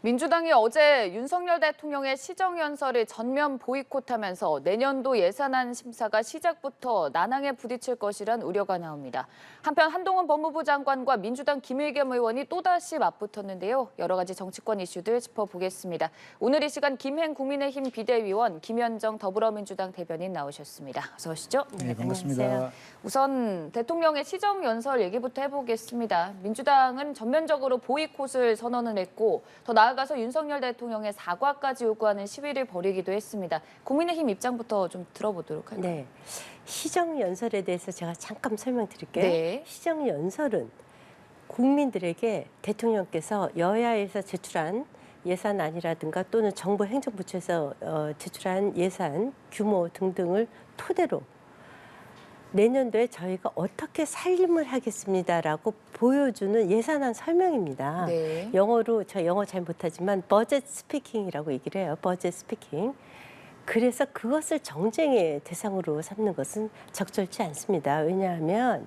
민주당이 어제 윤석열 대통령의 시정연설을 전면 보이콧하면서 내년도 예산안 심사가 시작부터 난항에 부딪힐 것이란 우려가 나옵니다. 한편 한동훈 법무부 장관과 민주당 김의겸 의원이 또다시 맞붙었는데요. 여러 가지 정치권 이슈들 짚어보겠습니다. 오늘 이 시간 김행 국민의힘 비대위원, 김현정 더불어민주당 대변인 나오셨습니다. 어서 오시죠. 네, 반갑습니다. 우선 대통령의 시정연설 얘기부터 해보겠습니다. 민주당은 전면적으로 보이콧을 선언을 했고 더 나아가서 윤석열 대통령의 사과까지 요구하는 시위를 벌이기도 했습니다. 국민의힘 입장부터 좀 들어보도록 할까요? 네, 시정연설에 대해서 제가 잠깐 설명드릴게요. 네. 시정연설은 국민들에게 대통령께서 여야에서 제출한 예산안이라든가 또는 정부 행정부처에서 제출한 예산 규모 등등을 토대로 내년도에 저희가 어떻게 살림을 하겠습니다라고 보여주는 예산안 설명입니다. 네. 영어로 저 영어 잘 못하지만 버젯 스피킹이라고 얘기를 해요. 버젯 스피킹. 그래서 그것을 정쟁의 대상으로 삼는 것은 적절치 않습니다. 왜냐하면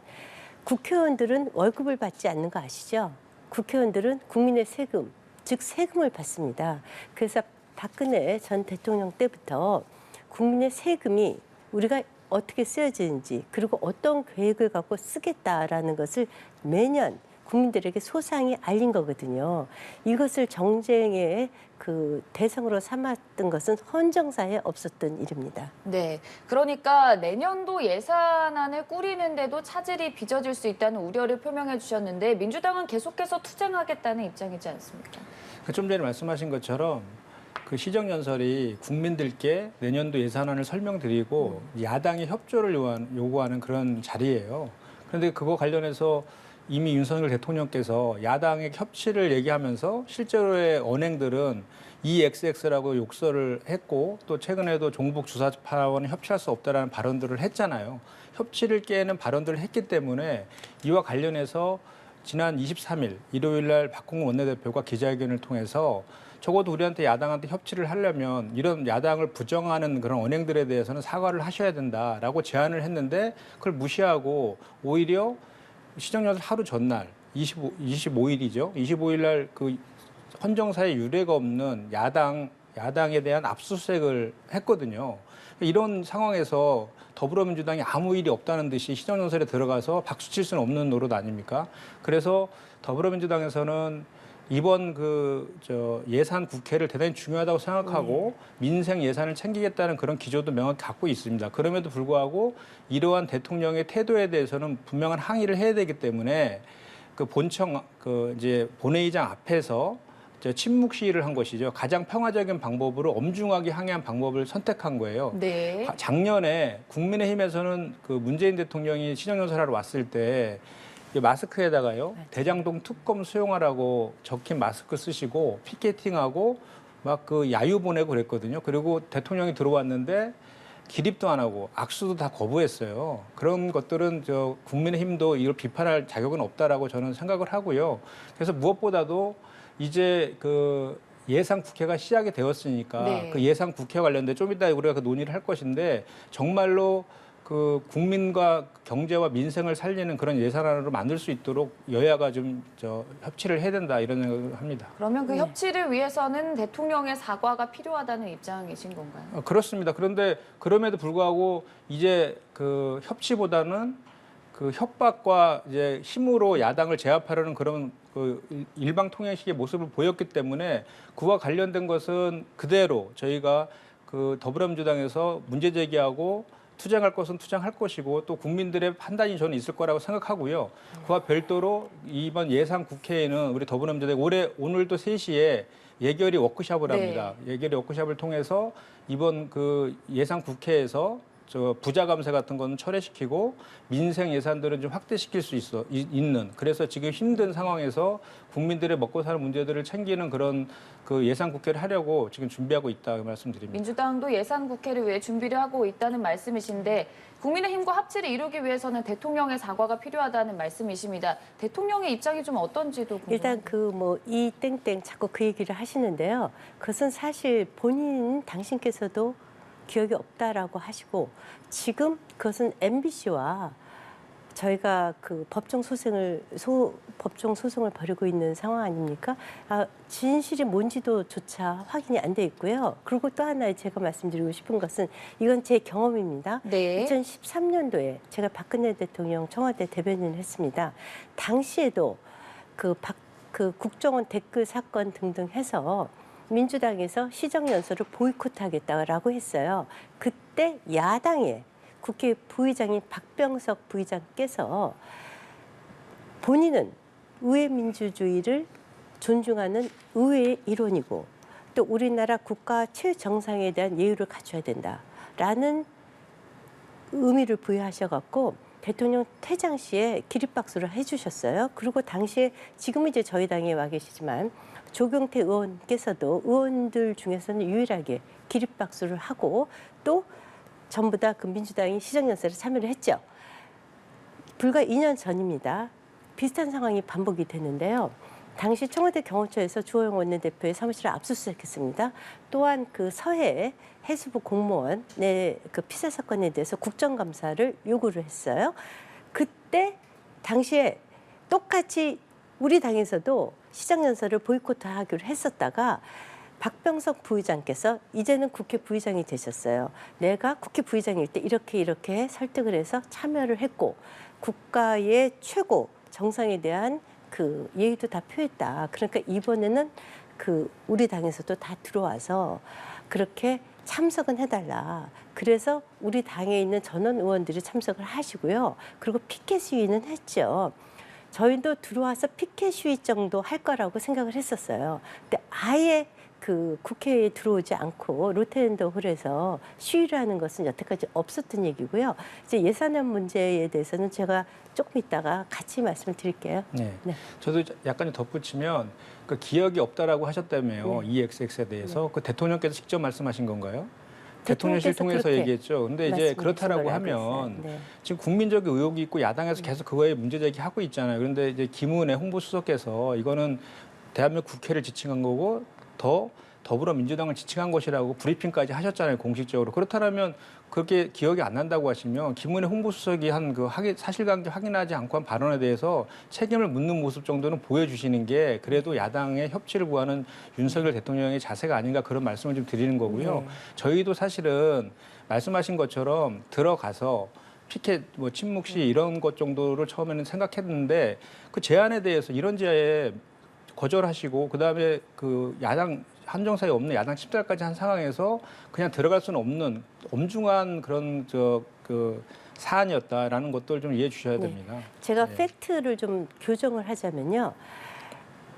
국회의원들은 월급을 받지 않는 거 아시죠? 국회의원들은 국민의 세금, 즉 세금을 받습니다. 그래서 박근혜 전 대통령 때부터 국민의 세금이 우리가 어떻게 쓰여지는지 그리고 어떤 계획을 갖고 쓰겠다라는 것을 매년 국민들에게 소상히 알린 거거든요. 이것을 정쟁의 그 대상으로 삼았던 것은 헌정사에 없었던 일입니다. 네, 그러니까 내년도 예산안을 꾸리는데도 차질이 빚어질 수 있다는 우려를 표명해 주셨는데 민주당은 계속해서 투쟁하겠다는 입장이지 않습니까? 좀 전에 말씀하신 것처럼 그 시정연설이 국민들께 내년도 예산안을 설명드리고 야당의 협조를 요구하는 그런 자리예요. 그런데 그거 관련해서 이미 윤석열 대통령께서 야당의 협치를 얘기하면서 실제로의 언행들은 EXX라고 욕설을 했고 또 최근에도 종북 주사파와는 협치할 수 없다라는 발언들을 했잖아요. 협치를 깨는 발언들을 했기 때문에 이와 관련해서 지난 23일 일요일 날 박홍근 원내대표가 기자회견을 통해서 적어도 우리한테 야당한테 협치를 하려면 이런 야당을 부정하는 그런 언행들에 대해서는 사과를 하셔야 된다라고 제안을 했는데 그걸 무시하고 오히려 시정연설 하루 전날 25일이죠. 25일 날 그 헌정사에 유례가 없는 야당에 대한 압수수색을 했거든요. 이런 상황에서 더불어민주당이 아무 일이 없다는 듯이 시정연설에 들어가서 박수칠 수는 없는 노릇 아닙니까? 그래서 더불어민주당에서는 이번 예산 국회를 대단히 중요하다고 생각하고 민생 예산을 챙기겠다는 그런 기조도 명확히 갖고 있습니다. 그럼에도 불구하고 이러한 대통령의 태도에 대해서는 분명한 항의를 해야 되기 때문에 그 본청 이제 본회의장 앞에서 침묵 시위를 한 것이죠. 가장 평화적인 방법으로 엄중하게 항의한 방법을 선택한 거예요. 네. 작년에 국민의힘에서는 그 문재인 대통령이 시정연설하러 왔을 때 마스크에다가요 대장동 특검 수용하라고 적힌 마스크 쓰시고 피켓팅하고 막 그 야유 보내고 그랬거든요. 그리고 대통령이 들어왔는데 기립도 안 하고 악수도 다 거부했어요. 그런 것들은 국민의힘도 이걸 비판할 자격은 없다라고 저는 생각을 하고요. 그래서 무엇보다도 이제 그 예산 국회가 시작이 되었으니까 네. 그 예산 국회 관련돼 좀 이따 우리가 그 논의를 할 것인데 정말로 그 국민과 경제와 민생을 살리는 그런 예산안으로 만들 수 있도록 여야가 좀 협치를 해야 된다 이런 생각을 합니다. 그러면 그 협치를 위해서는 대통령의 사과가 필요하다는 입장이신 건가요? 그렇습니다. 그런데 그럼에도 불구하고 이제 그 협치보다는 그 협박과 이제 힘으로 야당을 제압하려는 그런 그 일방통행식의 모습을 보였기 때문에 그와 관련된 것은 그대로 저희가 그 더불어민주당에서 문제 제기하고 투쟁할 것은 투쟁할 것이고 또 국민들의 판단이 저는 있을 거라고 생각하고요. 그와 별도로 이번 예산 국회에는 우리 더불어민주당 오늘도 3시에 예결위 워크숍을 합니다. 네. 예결위 워크숍을 통해서 이번 그 예산 국회에서 부자 감세 같은 거는 철회시키고 민생 예산들은 좀 확대시킬 수 있는 그래서 지금 힘든 상황에서 국민들의 먹고 사는 문제들을 챙기는 그런 그 예산 국회를 하려고 지금 준비하고 있다 말씀드립니다. 민주당도 예산 국회를 위해 준비를 하고 있다는 말씀이신데 국민의힘과 합치를 이루기 위해서는 대통령의 사과가 필요하다는 말씀이십니다. 대통령의 입장이 좀 어떤지도 궁금합니다. 일단 그 뭐 이 땡땡 자꾸 그 얘기를 하시는데요. 그것은 사실 당신께서도 기억이 없다라고 하시고 지금 그것은 MBC와 저희가 그 법정 소송을 벌이고 있는 상황 아닙니까? 진실이 뭔지도 조차 확인이 안 돼 있고요. 그리고 또 하나 제가 말씀드리고 싶은 것은 이건 제 경험입니다. 네. 2013년도에 제가 박근혜 대통령 청와대 대변인을 했습니다. 당시에도 그 국정원 댓글 사건 등등 해서 민주당에서 시정연설을 보이콧하겠다라고 했어요. 그때 야당의 국회 부의장인 박병석 부의장께서 본인은 의회 민주주의를 존중하는 의회의 일원이고 또 우리나라 국가 최정상에 대한 예의를 갖춰야 된다라는 의미를 부여하셔갖고 대통령 퇴장 시에 기립박수를 해주셨어요. 그리고 당시에 지금은 이제 저희 당에 와 계시지만 조경태 의원께서도 의원들 중에서는 유일하게 기립박수를 하고 또 전부 다 그 민주당이 시정연설에 참여를 했죠. 불과 2년 전입니다. 비슷한 상황이 반복이 되는데요. 당시 청와대 경호처에서 주호영 원내대표의 사무실을 압수수색했습니다. 또한 그 서해 해수부 공무원의 그 피살 사건에 대해서 국정감사를 요구를 했어요. 그때 당시에 똑같이 우리 당에서도 시정연설을 보이콧하기로 했었다가 박병석 부의장께서 이제는 국회 부의장이 되셨어요. 내가 국회 부의장일 때 이렇게 설득을 해서 참여를 했고 국가의 최고 정상에 대한 그 예의도 다 표했다. 그러니까 이번에는 그 우리 당에서도 다 들어와서 그렇게 참석은 해달라. 그래서 우리 당에 있는 전원 의원들이 참석을 하시고요. 그리고 피켓 시위는 했죠. 저희도 들어와서 피켓 시위 정도 할 거라고 생각을 했었어요. 근데 아예 그 국회에 들어오지 않고 로텐더 홀에서 시위를 하는 것은 여태까지 없었던 얘기고요. 이제 예산안 문제에 대해서는 제가 조금 이따가 같이 말씀을 드릴게요. 네. 네. 저도 약간 덧붙이면 그 기억이 없다라고 하셨다며요. EXX에 대해서 그 대통령께서 직접 말씀하신 건가요? 대통령실 통해서 그렇게 얘기했죠. 근데 이제 그렇다라고 걸로 알고 하면 있어요. 네. 지금 국민적 의혹이 있고 야당에서 계속 그거에 문제 제기하고 있잖아요. 그런데 이제 김은혜 홍보수석께서 이거는 대한민국 국회를 지칭한 거고 더 더불어민주당을 지칭한 것이라고 브리핑까지 하셨잖아요, 공식적으로. 그렇다면 그렇게 기억이 안 난다고 하시면 김은혜 홍보수석이 한 그 사실관계 확인하지 않고 한 발언에 대해서 책임을 묻는 모습 정도는 보여주시는 게 그래도 야당의 협치를 구하는 윤석열 대통령의 자세가 아닌가 그런 말씀을 좀 드리는 거고요. 네. 저희도 사실은 말씀하신 것처럼 들어가서 피켓, 뭐 침묵 시 이런 것 정도를 처음에는 생각했는데 그 제안에 대해서 이런 제안에 거절하시고 그다음에 그 야당 한정사에 없는 야당 집단까지 한 상황에서 그냥 들어갈 수는 없는 엄중한 그런 그 사안이었다라는 것들 좀 이해해 주셔야 됩니다. 제가 네. 팩트를 좀 교정을 하자면요.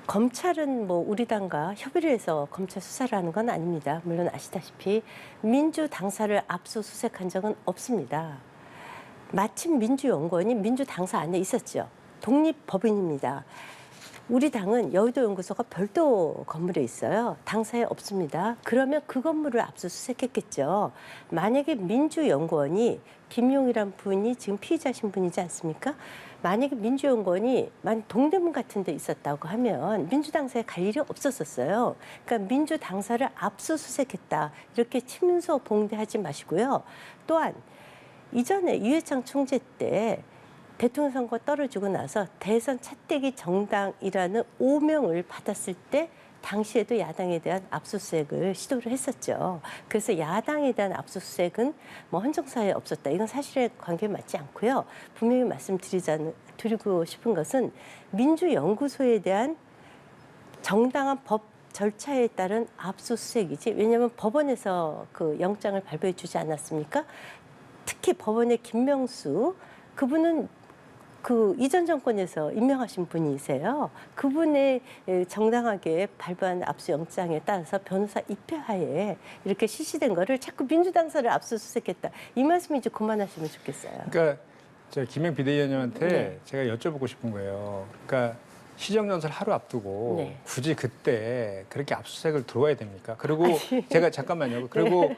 검찰은 뭐 우리 당과 협의를 해서 검찰 수사를 하는 건 아닙니다. 물론 아시다시피 민주 당사를 압수수색한 적은 없습니다. 마침 민주연구원이 민주 당사 안에 있었죠. 독립법인입니다. 우리 당은 여의도 연구소가 별도 건물에 있어요. 당사에 없습니다. 그러면 그 건물을 압수수색했겠죠. 만약에 민주연구원이 김용이란 분이 지금 피의자 신분이지 않습니까? 만약에 민주연구원이 동대문 같은 데 있었다고 하면 민주당사에 갈 일이 없었어요. 그러니까 민주당사를 압수수색했다. 이렇게 친문서 봉대하지 마시고요. 또한 이전에 이회창 총재 때 대통령 선거 떨어지고 나서 대선 차떼기 정당이라는 오명을 받았을 때 당시에도 야당에 대한 압수수색을 시도를 했었죠. 그래서 야당에 대한 압수수색은 뭐 헌정사에 없었다. 이건 사실에 관계에 맞지 않고요. 분명히 드리고 싶은 것은 민주연구소에 대한 정당한 법 절차에 따른 압수수색이지. 왜냐하면 법원에서 그 영장을 발부해 주지 않았습니까? 특히 법원의 김명수 그분은 그 이전 정권에서 임명하신 분이세요. 그분의 정당하게 발부한 압수영장에 따라서 변호사 입회하에 이렇게 실시된 거를 자꾸 민주당사를 압수수색했다. 이 말씀 이제 그만하시면 좋겠어요. 그러니까 저 김영 비대위원님한테 네. 제가 여쭤보고 싶은 거예요. 그러니까 시정연설 하루 앞두고 네. 굳이 그때 그렇게 압수수색을 들어와야 됩니까? 그리고 제가 잠깐만요. 그리고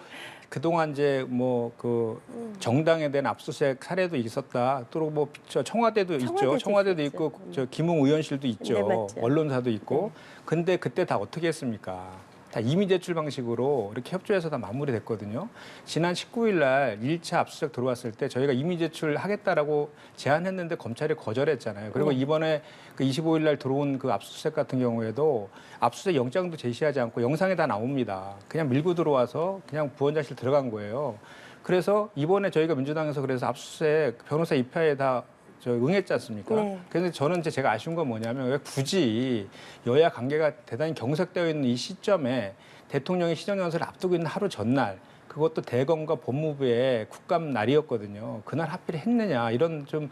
그동안 이제 뭐 그 정당에 대한 압수수색 사례도 있었다. 또 뭐 청와대도 있죠. 청와대도 있고 저 김웅 의원실도 있죠. 네, 맞죠. 언론사도 있고. 근데 그때 다 어떻게 했습니까? 다 이미 제출 방식으로 이렇게 협조해서 다 마무리됐거든요. 지난 19일 날 1차 압수수색 들어왔을 때 저희가 이미 제출하겠다라고 제안했는데 검찰이 거절했잖아요. 그리고 이번에 그 25일 날 들어온 그 압수수색 같은 경우에도 압수수색 영장도 제시하지 않고 영상에 다 나옵니다. 그냥 밀고 들어와서 그냥 부원장실 들어간 거예요. 그래서 이번에 저희가 민주당에서 그래서 압수수색 변호사 입회에 다 응했지 않습니까? 네. 그런데 저는 이제 제가 아쉬운 건 뭐냐면 왜 굳이 여야 관계가 대단히 경색되어 있는 이 시점에 대통령이 시정연설을 앞두고 있는 하루 전날 그것도 대검과 법무부의 국감 날이었거든요. 그날 하필 했느냐 이런 좀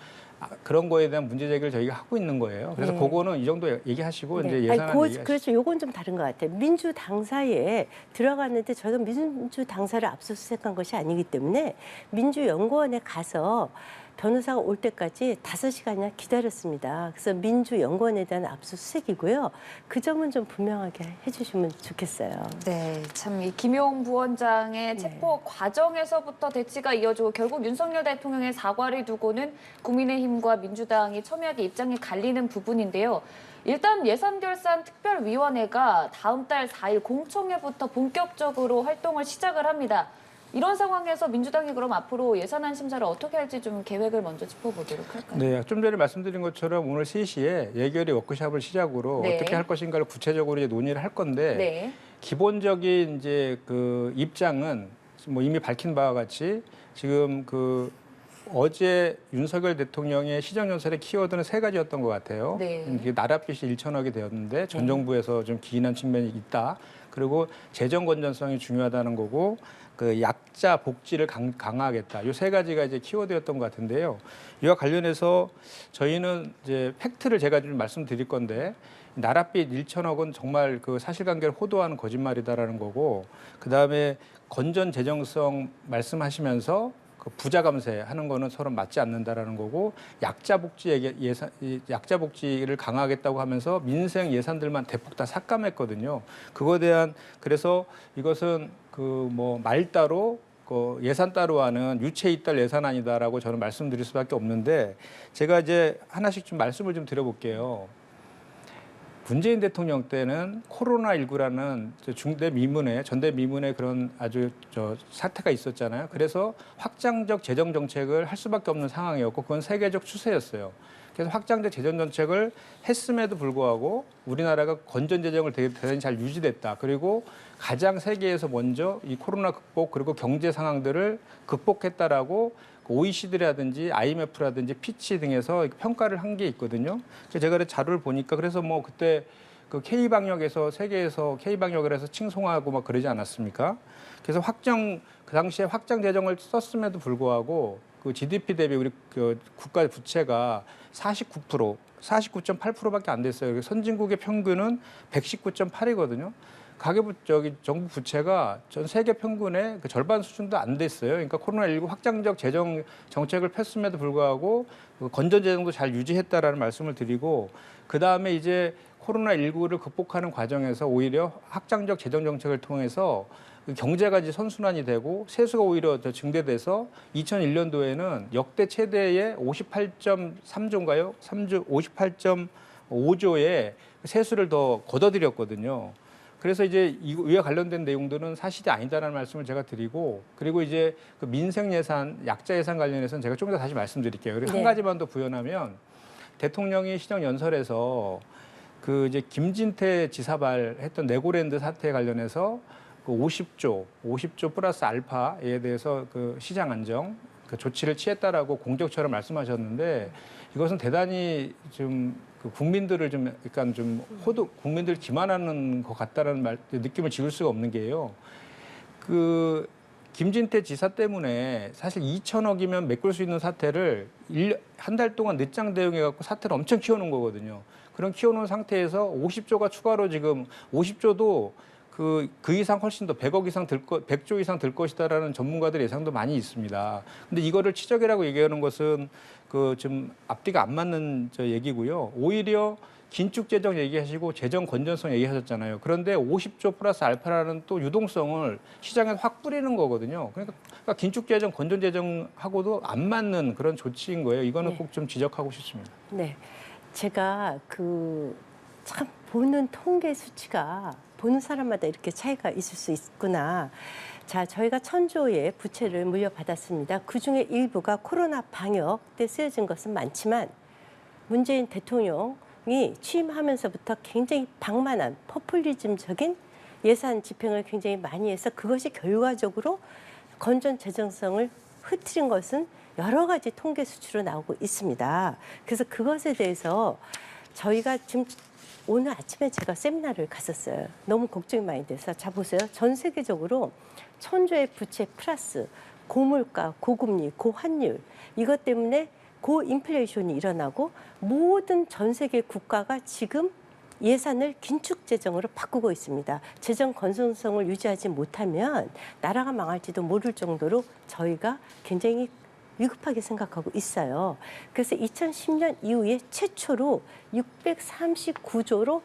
그런 거에 대한 문제 제기를 저희가 하고 있는 거예요. 그래서 네. 그거는 이 정도 얘기하시고 네. 이제 예산안 얘기하시죠. 그렇죠. 요건 좀 다른 것 같아요. 민주당사에 들어갔는데 저희가 민주당사를 압수수색한 것이 아니기 때문에 민주연구원에 가서 변호사가 올 때까지 5시간이나 기다렸습니다. 그래서 민주연구원에 대한 압수수색이고요. 그 점은 좀 분명하게 해주시면 좋겠어요. 네, 참 이 김용 부원장의 체포 과정에서부터 대치가 이어지고 결국 윤석열 대통령의 사과를 두고는 국민의힘과 민주당이 첨예하게 입장이 갈리는 부분인데요. 일단 예산결산특별위원회가 다음 달 4일 공청회부터 본격적으로 활동을 시작을 합니다. 이런 상황에서 민주당이 그럼 앞으로 예산안 심사를 어떻게 할지 좀 계획을 먼저 짚어보도록 할까요? 네, 좀 전에 말씀드린 것처럼 오늘 3시에 예결위 워크숍을 시작으로 네. 어떻게 할 것인가를 구체적으로 이제 논의를 할 건데 네. 기본적인 이제 그 입장은 뭐 이미 밝힌 바와 같이 지금 그 어제 윤석열 대통령의 시정연설의 키워드는 3가지였던 것 같아요. 네. 이게 나랏빚이 1천억이 되었는데 전 정부에서 좀 기인한 측면이 있다. 그리고 재정 건전성이 중요하다는 거고 그 약자 복지를 강화하겠다. 이 3가지가 이제 키워드였던 것 같은데요. 이와 관련해서 저희는 이제 팩트를 제가 좀 말씀드릴 건데 나랏빚 1천억은 정말 그 사실관계를 호도하는 거짓말이다라는 거고 그다음에 건전 재정성 말씀하시면서 그 부자 감세하는 거는 서로 맞지 않는다라는 거고 약자 복지를 강화하겠다고 하면서 민생 예산들만 대폭 다 삭감했거든요. 그거에 대한 그래서 이것은 그 뭐 말 따로 그 예산 따로 하는 유체 이탈 예산안이다라고 저는 말씀드릴 수밖에 없는데 제가 이제 하나씩 좀 말씀을 좀 드려볼게요. 문재인 대통령 때는 코로나19라는 전대 미문의 그런 아주 사태가 있었잖아요. 그래서 확장적 재정 정책을 할 수밖에 없는 상황이었고 그건 세계적 추세였어요. 그래서 확장적 재정 정책을 했음에도 불구하고 우리나라가 건전 재정을 대단히 잘 유지됐다. 그리고 가장 세계에서 먼저 이 코로나 극복 그리고 경제 상황들을 극복했다라고 OECD라든지 IMF라든지 피치 등에서 평가를 한 게 있거든요. 그래서 제가 자료를 보니까 그래서 뭐 그때 그 K방역에서 세계에서 K방역을 해서 칭송하고 막 그러지 않았습니까? 그래서 그 당시에 확장 재정을 썼음에도 불구하고 그 GDP 대비 우리 그 국가 부채가 49%, 49.8%밖에 안 됐어요. 선진국의 평균은 119.8이거든요. 정부 부채가 전 세계 평균의 그 절반 수준도 안 됐어요. 그러니까 코로나19 확장적 재정 정책을 폈음에도 불구하고 그 건전 재정도 잘 유지했다라는 말씀을 드리고 그 다음에 이제 코로나19를 극복하는 과정에서 오히려 확장적 재정 정책을 통해서 경제가 이제 선순환이 되고 세수가 오히려 더 증대돼서 2001년도에는 역대 최대의 58.3조인가요? 58.5조의 세수를 더 걷어들였거든요. 그래서 이제 이와 관련된 내용들은 사실이 아니다라는 말씀을 제가 드리고 그리고 이제 그 민생 예산, 약자 예산 관련해서는 제가 좀 더 다시 말씀드릴게요. 그리고 한 가지만 더 부연하면 대통령이 시정 연설에서 그 이제 김진태 지사 발했던 레고랜드 사태에 관련해서 그 50조 플러스 알파에 대해서 그 시장 안정 그 조치를 취했다라고 공적처럼 말씀하셨는데 이것은 대단히 좀 그 국민들을 좀 약간 좀 국민들 기만하는 것 같다라는 느낌을 지울 수가 없는 게요. 그 김진태 지사 때문에 사실 2천억이면 메꿀 수 있는 사태를 한 달 동안 늦장 대응해갖고 사태를 엄청 키워놓은 거거든요. 그런 키워놓은 상태에서 50조가 추가로 지금 50조도 그 이상 훨씬 더 100조 이상 들 것이다라는 전문가들 예상도 많이 있습니다. 근데 이거를 치적이라고 얘기하는 것은 그 좀 앞뒤가 안 맞는 얘기고요. 오히려 긴축 재정 얘기하시고 재정 건전성 얘기하셨잖아요. 그런데 50조 플러스 알파라는 또 유동성을 시장에 확 뿌리는 거거든요. 그러니까 긴축 재정, 건전 재정하고도 안 맞는 그런 조치인 거예요. 이거는 꼭 좀 지적하고 싶습니다. 네, 제가 참 보는 통계 수치가 보는 사람마다 이렇게 차이가 있을 수 있구나. 자, 저희가 1,000조의 부채를 물려받았습니다. 그중에 일부가 코로나 방역 때 쓰여진 것은 많지만 문재인 대통령이 취임하면서부터 굉장히 방만한 포퓰리즘적인 예산 집행을 굉장히 많이 해서 그것이 결과적으로 건전 재정성을 흐트린 것은 여러 가지 통계 수치로 나오고 있습니다. 그래서 그것에 대해서 저희가 지금 오늘 아침에 제가 세미나를 갔었어요. 너무 걱정이 많이 돼서. 자, 보세요. 전 세계적으로 1,000조의 부채 플러스 고물가, 고금리, 고환율 이것 때문에 고인플레이션이 일어나고 모든 전 세계 국가가 지금 예산을 긴축 재정으로 바꾸고 있습니다. 재정 건전성을 유지하지 못하면 나라가 망할지도 모를 정도로 저희가 굉장히 위급하게 생각하고 있어요. 그래서 2010년 이후에 최초로 639조로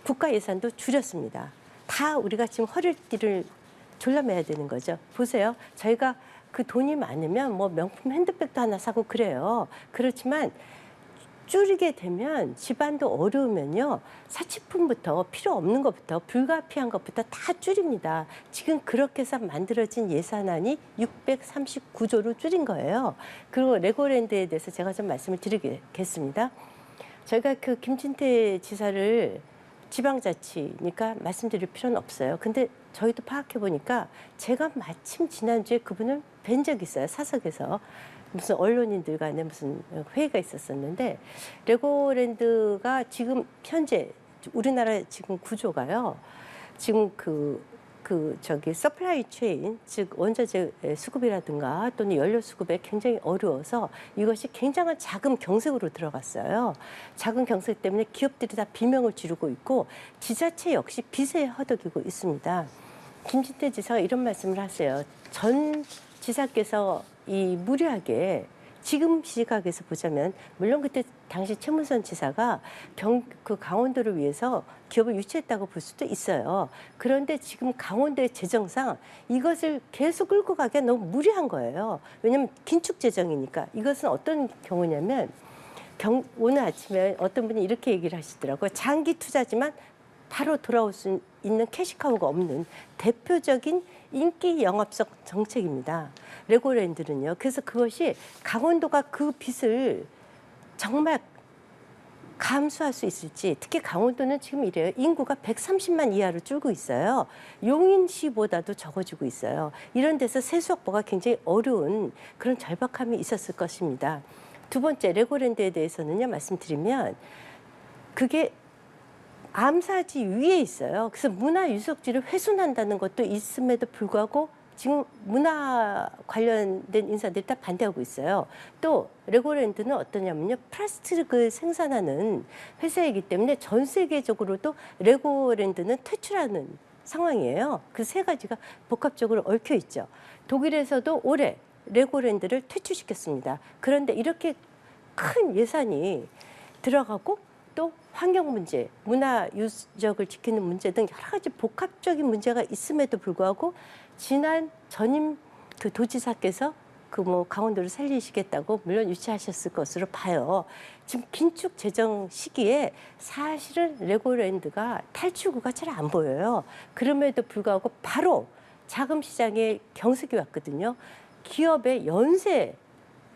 국가 예산도 줄였습니다. 다 우리가 지금 허리띠를 졸라매야 되는 거죠. 보세요. 저희가 그 돈이 많으면 뭐 명품 핸드백도 하나 사고 그래요. 그렇지만 줄이게 되면 집안도 어려우면요. 사치품부터 필요 없는 것부터 불가피한 것부터 다 줄입니다. 지금 그렇게 해서 만들어진 예산안이 639조로 줄인 거예요. 그리고 레고랜드에 대해서 제가 좀 말씀을 드리겠습니다. 저희가 그 김진태 지사를 지방자치니까 말씀드릴 필요는 없어요. 근데 저희도 파악해 보니까 제가 마침 지난주에 그분을 뵌 적이 있어요. 사석에서. 무슨 언론인들 간에 무슨 회의가 있었었는데 레고랜드가 지금 현재 우리나라 지금 구조가요. 지금 저기 서플라이 체인 즉 원자재 수급이라든가 또는 연료 수급에 굉장히 어려워서 이것이 굉장한 자금 경색으로 들어갔어요. 자금 경색 때문에 기업들이 다 비명을 지르고 있고 지자체 역시 빚에 허덕이고 있습니다. 김진태 지사가 이런 말씀을 하세요. 전 지사께서 이 무리하게 지금 시각에서 보자면 물론 그때 당시 최문선 지사가 그 강원도를 위해서 기업을 유치했다고 볼 수도 있어요. 그런데 지금 강원도의 재정상 이것을 계속 끌고 가기가 너무 무리한 거예요. 왜냐하면 긴축 재정이니까. 이것은 어떤 경우냐면 오늘 아침에 어떤 분이 이렇게 얘기를 하시더라고요. 장기 투자지만 바로 돌아올 수 있는 캐시카우가 없는 대표적인 인기 영업성 정책입니다. 레고랜드는요. 그래서 그것이 강원도가 그 빚을 정말 감수할 수 있을지 특히 강원도는 지금 이래요. 인구가 130만 이하로 줄고 있어요. 용인시보다도 적어지고 있어요. 이런 데서 세수 확보가 굉장히 어려운 그런 절박함이 있었을 것입니다. 두 번째 레고랜드에 대해서는요. 말씀드리면 그게 암사지 위에 있어요. 그래서 문화유적지를 훼손한다는 것도 있음에도 불구하고 지금 문화 관련된 인사들이 다 반대하고 있어요. 또 레고랜드는 어떠냐면요. 플라스틱을 생산하는 회사이기 때문에 전 세계적으로도 레고랜드는 퇴출하는 상황이에요. 그 세 가지가 복합적으로 얽혀 있죠. 독일에서도 올해 레고랜드를 퇴출시켰습니다. 그런데 이렇게 큰 예산이 들어가고 또 환경 문제, 문화 유적을 지키는 문제 등 여러 가지 복합적인 문제가 있음에도 불구하고 지난 전임 그 도지사께서 그 뭐 강원도를 살리시겠다고 물론 유치하셨을 것으로 봐요. 지금 긴축 재정 시기에 사실은 레고랜드가 탈출구가 잘 안 보여요. 그럼에도 불구하고 바로 자금 시장에 경색이 왔거든요. 기업의 연쇄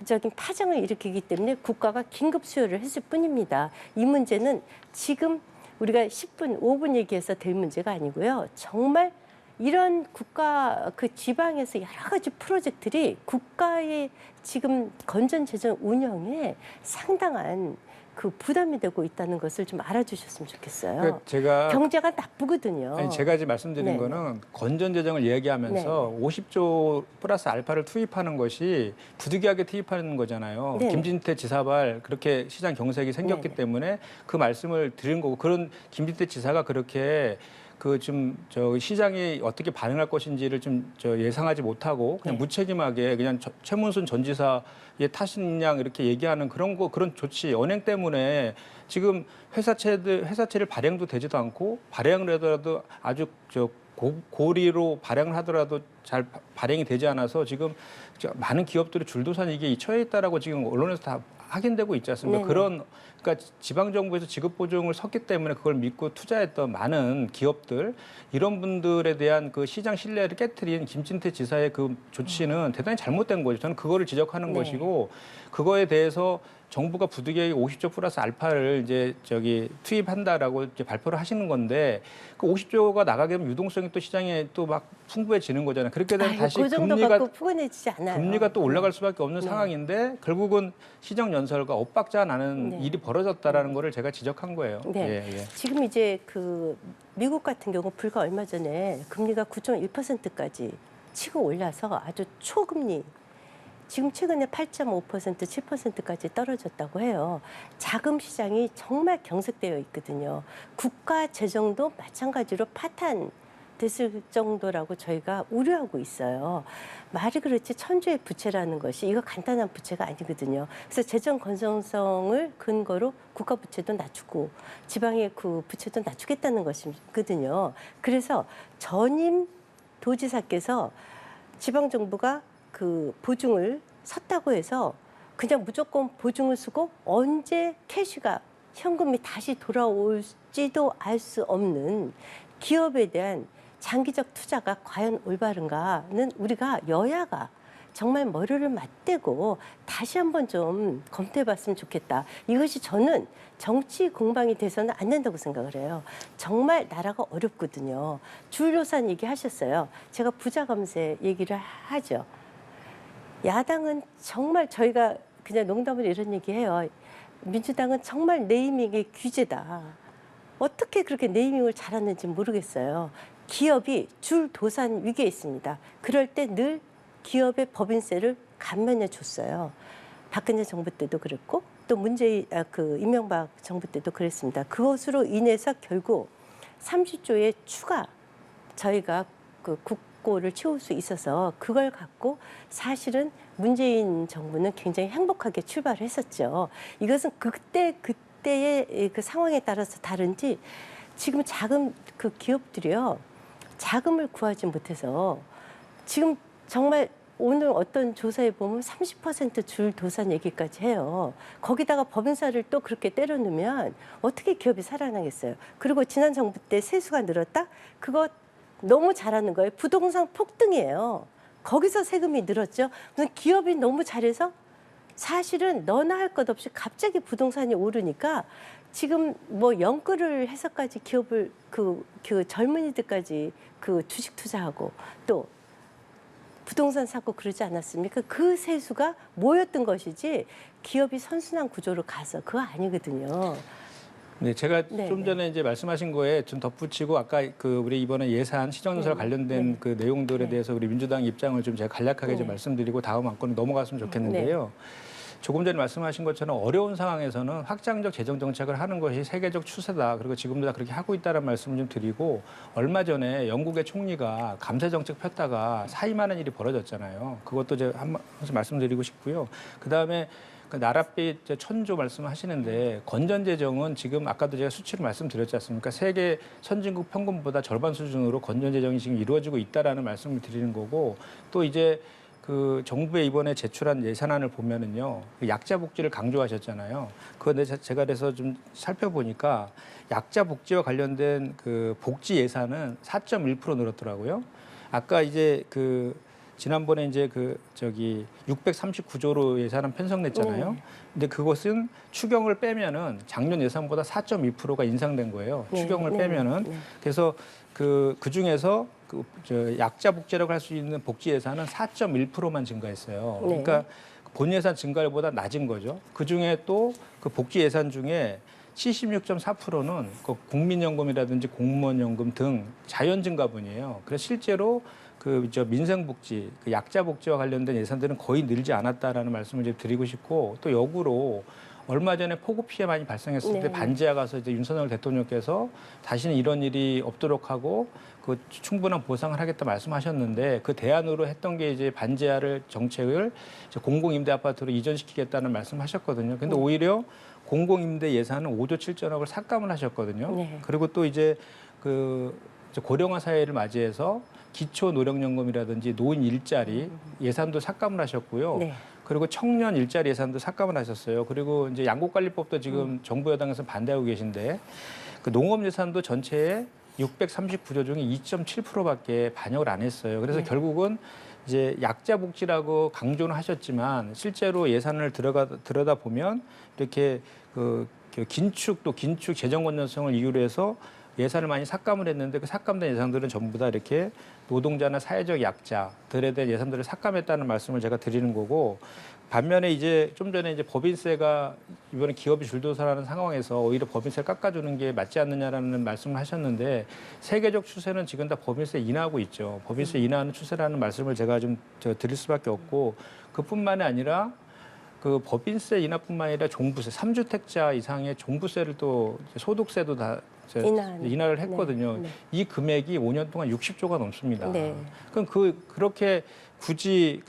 적인 파장을 일으키기 때문에 국가가 긴급 수혈을 했을 뿐입니다. 이 문제는 지금 우리가 10분, 5분 얘기해서 될 문제가 아니고요. 정말 이런 국가 그 지방에서 여러 가지 프로젝트들이 국가의 지금 건전 재정 운영에 상당한 그 부담이 되고 있다는 것을 좀 알아주셨으면 좋겠어요. 그러니까 제가 경제가 나쁘거든요. 아니, 제가 지금 말씀드린 네. 거는 건전 재정을 얘기하면서 50조 플러스 알파를 투입하는 것이 부득이하게 투입하는 거잖아요. 네. 김진태 지사발 그렇게 시장 경색이 생겼기 네. 때문에 그 말씀을 드린 거고 그런 김진태 지사가 그렇게 그 좀 저 시장이 어떻게 반응할 것인지를 좀 저 예상하지 못하고 그냥 네. 무책임하게 그냥 최문순 전 지사의 탓인 양 이렇게 얘기하는 그런 조치 언행 때문에 지금 회사채를 발행도 되지도 않고 발행을 하더라도 아주 고리로 발행을 하더라도 잘 발행이 되지 않아서 지금 많은 기업들이 줄도산 이게 처해 있다라고 지금 언론에서 다 확인되고 있지 않습니까? 네네. 그러니까 지방 정부에서 지급 보증을 섰기 때문에 그걸 믿고 투자했던 많은 기업들 이런 분들에 대한 그 시장 신뢰를 깨트린 김진태 지사의 그 조치는 대단히 잘못된 거죠. 저는 그거를 지적하는 네. 것이고 그거에 대해서 정부가 부득이하게 50조 플러스 알파를 이제 투입한다라고 이제 발표를 하시는 건데 그 50조가 나가게 되면 유동성이 또 시장에 또 막 풍부해지는 거잖아요. 그렇게 되면 다시 그 정도 갖고 푸근해지지 않아요. 금리가 또 올라갈 수밖에 없는 네. 상황인데 결국은 시정 연설과 엇박자 나는 네. 일이 벌어졌다라는 거를 제가 지적한 거예요. 네. 예, 예. 지금 이제 그 미국 같은 경우 불과 얼마 전에 금리가 9.1%까지 치고 올라서 아주 초금리 지금 최근에 8.5%, 7%까지 떨어졌다고 해요. 자금 시장이 정말 경색되어 있거든요. 국가 재정도 마찬가지로 파탄됐을 정도라고 저희가 우려하고 있어요. 말이 그렇지 천조의 부채라는 것이 이거 간단한 부채가 아니거든요. 그래서 재정 건전성을 근거로 국가 부채도 낮추고 지방의 그 부채도 낮추겠다는 것이거든요. 그래서 전임 도지사께서 지방 정부가 그 보증을 섰다고 해서 그냥 무조건 보증을 쓰고 언제 캐시가 현금이 다시 돌아올지도 알 수 없는 기업에 대한 장기적 투자가 과연 올바른가는 우리가 여야가 정말 머리를 맞대고 다시 한번 좀 검토해봤으면 좋겠다. 이것이 저는 정치 공방이 돼서는 안 된다고 생각을 해요. 정말 나라가 어렵거든요. 줄도산 얘기하셨어요. 제가 부자 감세 얘기를 하죠. 야당은 정말 저희가 그냥 농담으로 이런 얘기해요. 민주당은 정말 네이밍의 규제다. 어떻게 그렇게 네이밍을 잘하는지 모르겠어요. 기업이 줄도산 위기에 있습니다. 그럴 때 늘 기업의 법인세를 감면해 줬어요. 박근혜 정부 때도 그랬고 또 이명박 정부 때도 그랬습니다. 그것으로 인해서 결국 30조의 추가 저희가 그 국고를 채울 수 있어서 그걸 갖고 사실은 문재인 정부는 굉장히 행복하게 출발을 했었죠. 이것은 그때의 그 상황에 따라서 다른지 지금 작은 그 기업들이요. 자금을 구하지 못해서 지금 정말 오늘 어떤 조사에 보면 30% 줄도산 얘기까지 해요. 거기다가 법인세를 또 그렇게 때려 넣으면 어떻게 기업이 살아나겠어요. 그리고 지난 정부 때 세수가 늘었다? 그거 너무 잘하는 거예요. 부동산 폭등이에요. 거기서 세금이 늘었죠. 무슨 기업이 너무 잘해서 사실은 너나 할 것 없이 갑자기 부동산이 오르니까 지금 뭐 영끌을 해서까지 기업을 그 젊은이들까지 그 주식 투자하고 또 부동산 사고 그러지 않았습니까? 그 세수가 모였던 것이지 기업이 선순환 구조로 가서 그거 아니거든요. 네, 제가 네, 좀 전에 이제 말씀하신 거에 좀 덧붙이고 아까 그 우리 이번에 예산 시정연설 관련된 그 내용들에 대해서 우리 민주당 입장을 좀 제가 간략하게 좀 말씀드리고 다음 안건으로 넘어갔으면 좋겠는데요. 조금 전에 말씀하신 것처럼 어려운 상황에서는 확장적 재정 정책을 하는 것이 세계적 추세다. 그리고 지금도 다 그렇게 하고 있다는 말씀을 좀 드리고 얼마 전에 영국의 총리가 감세 정책 폈다가 사임하는 일이 벌어졌잖아요. 그것도 제가 한 번씩 말씀드리고 싶고요. 그다음에 그 나랏빛 1,000조 말씀하시는데 건전 재정은 지금 아까도 제가 수치로 말씀드렸지 않습니까? 세계 선진국 평균보다 절반 수준으로 건전 재정이 지금 이루어지고 있다라는 말씀을 드리는 거고 또 이제 그 정부에 이번에 제출한 예산안을 보면은요 그 약자 복지를 강조하셨잖아요. 그런데 제가 그래서 좀 살펴보니까 약자 복지와 관련된 그 복지 예산은 4.1% 늘었더라고요. 아까 이제 그 지난번에 이제 639조로 예산안 편성됐잖아요. 근데 그것은 추경을 빼면은 작년 예산보다 4.2%가 인상된 거예요. 추경을 빼면은. 그래서 그 중에서 약자 복지라고 할 수 있는 복지 예산은 4.1%만 증가했어요. 그러니까 본 예산 증가율보다 낮은 거죠. 그 중에 또 그 복지 예산 중에 76.4%는 그 국민연금이라든지 공무원연금 등 자연 증가분이에요. 그래서 실제로 민생복지, 그 약자복지와 관련된 예산들은 거의 늘지 않았다라는 말씀을 이제 드리고 싶고 또 역으로 얼마 전에 폭우 피해 많이 발생했을 때 반지하 가서 이제 윤석열 대통령께서 다시는 이런 일이 없도록 하고 충분한 보상을 하겠다 말씀하셨는데 그 대안으로 했던 게 이제 반지하를 정책을 이제 공공임대 아파트로 이전시키겠다는 말씀하셨거든요. 근데 오히려 공공임대 예산은 5조 7천억을 삭감을 하셨거든요. 그리고 또 이제 고령화 사회를 맞이해서 기초노령연금이라든지 노인 일자리 예산도 삭감을 하셨고요. 그리고 청년 일자리 예산도 삭감을 하셨어요. 그리고 이제 양곡관리법도 지금 정부 여당에서 반대하고 계신데 그 농업 예산도 전체에 639조 중에 2.7%밖에 반영을 안 했어요. 그래서 결국은 이제 약자 복지라고 강조는 하셨지만 실제로 예산을 들여다 보면 이렇게 그 긴축 재정 건전성을 이유로 해서 예산을 많이 삭감을 했는데 그 삭감된 예산들은 전부 다 이렇게 노동자나 사회적 약자들에 대한 예산들을 삭감했다는 말씀을 제가 드리는 거고 반면에 이제 좀 전에 이제 법인세가 이번에 기업이 줄도서라는 상황에서 오히려 법인세 깎아주는 게 맞지 않느냐라는 말씀을 하셨는데 세계적 추세는 지금 다 법인세 인하하고 있죠. 법인세 인하하는 추세라는 말씀을 제가 드릴 수밖에 없고 그뿐만이 아니라 그 법인세 인하뿐만 아니라 종부세, 3주택자 이상의 종부세를 또 소득세도 다 인하를 했거든요. 네. 이 금액이 5년 동안 60조가 넘습니다. 네. 그럼 그렇게 굳이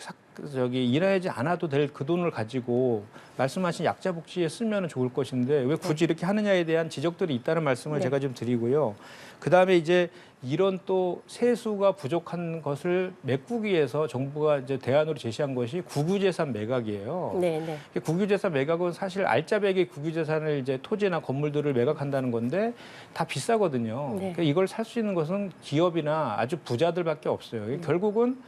인하하지 않아도 될 그 돈을 가지고 말씀하신 약자 복지에 쓰면 좋을 것인데 왜 굳이 이렇게 하느냐에 대한 지적들이 있다는 말씀을 제가 좀 드리고요. 그다음에 이제 이런 또 세수가 부족한 것을 메꾸기 위해서 정부가 이제 대안으로 제시한 것이 국유재산 매각이에요. 네. 국유재산 매각은 사실 알짜배기 국유재산을 이제 토지나 건물들을 매각한다는 건데 다 비싸거든요. 그러니까 이걸 살 수 있는 것은 기업이나 아주 부자들밖에 없어요. 결국은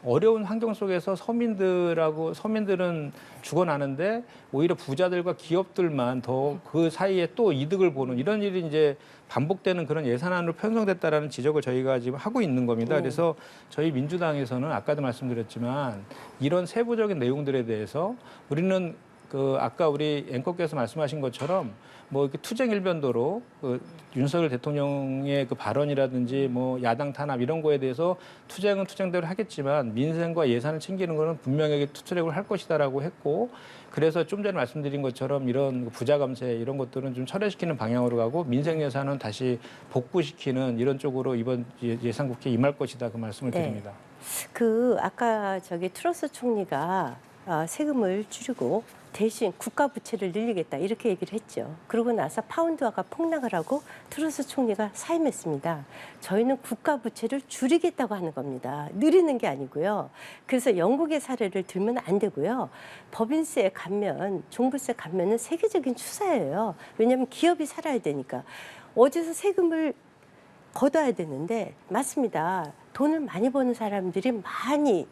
어려운 환경 속에서 서민들은 죽어나는데 오히려 부자들과 기업들만 더 그 사이에 또 이득을 보는 이런 일이 이제 반복되는 그런 예산안으로 편성됐다라는 지적을 저희가 지금 하고 있는 겁니다. 그래서 저희 민주당에서는 아까도 말씀드렸지만 이런 세부적인 내용들에 대해서 우리는 그 아까 우리 앵커께서 말씀하신 것처럼 뭐 이렇게 투쟁 일변도로 그 윤석열 대통령의 그 발언이라든지 뭐 야당 탄압 이런 거에 대해서 투쟁은 투쟁대로 하겠지만 민생과 예산을 챙기는 거는 분명하게 투트랙을 할 것이다라고 했고 그래서 좀 전에 말씀드린 것처럼 이런 부자 감세 이런 것들은 좀 철회시키는 방향으로 가고 민생 예산은 다시 복구시키는 이런 쪽으로 이번 예산국회에 임할 것이다 그 말씀을 드립니다. 그 아까 트러스 총리가 세금을 줄이고 대신 국가 부채를 늘리겠다 이렇게 얘기를 했죠. 그러고 나서 파운드화가 폭락을 하고 트러스 총리가 사임했습니다. 저희는 국가 부채를 줄이겠다고 하는 겁니다. 늘리는 게 아니고요. 그래서 영국의 사례를 들면 안 되고요. 법인세 감면, 종부세 감면은 세계적인 추세예요. 왜냐하면 기업이 살아야 되니까. 어디서 세금을 걷어야 되는데 맞습니다. 돈을 많이 버는 사람들이 많이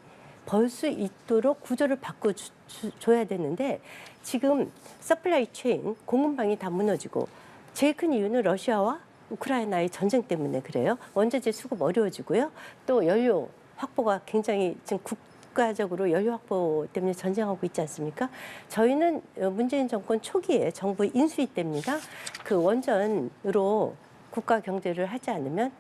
벌 수 있도록 구조를 바꿔줘야 되는데 지금 서플라이 체인, 공급망이 다 무너지고 제일 큰 이유는 러시아와 우크라이나의 전쟁 때문에 그래요. 원자재 수급 어려워지고요. 또 연료 확보가 굉장히 지금 국가적으로 연료 확보 때문에 전쟁하고 있지 않습니까? 저희는 문재인 정권 초기에 정부 인수위 때입니다. 그 원전으로 국가 경제를 하지 않으면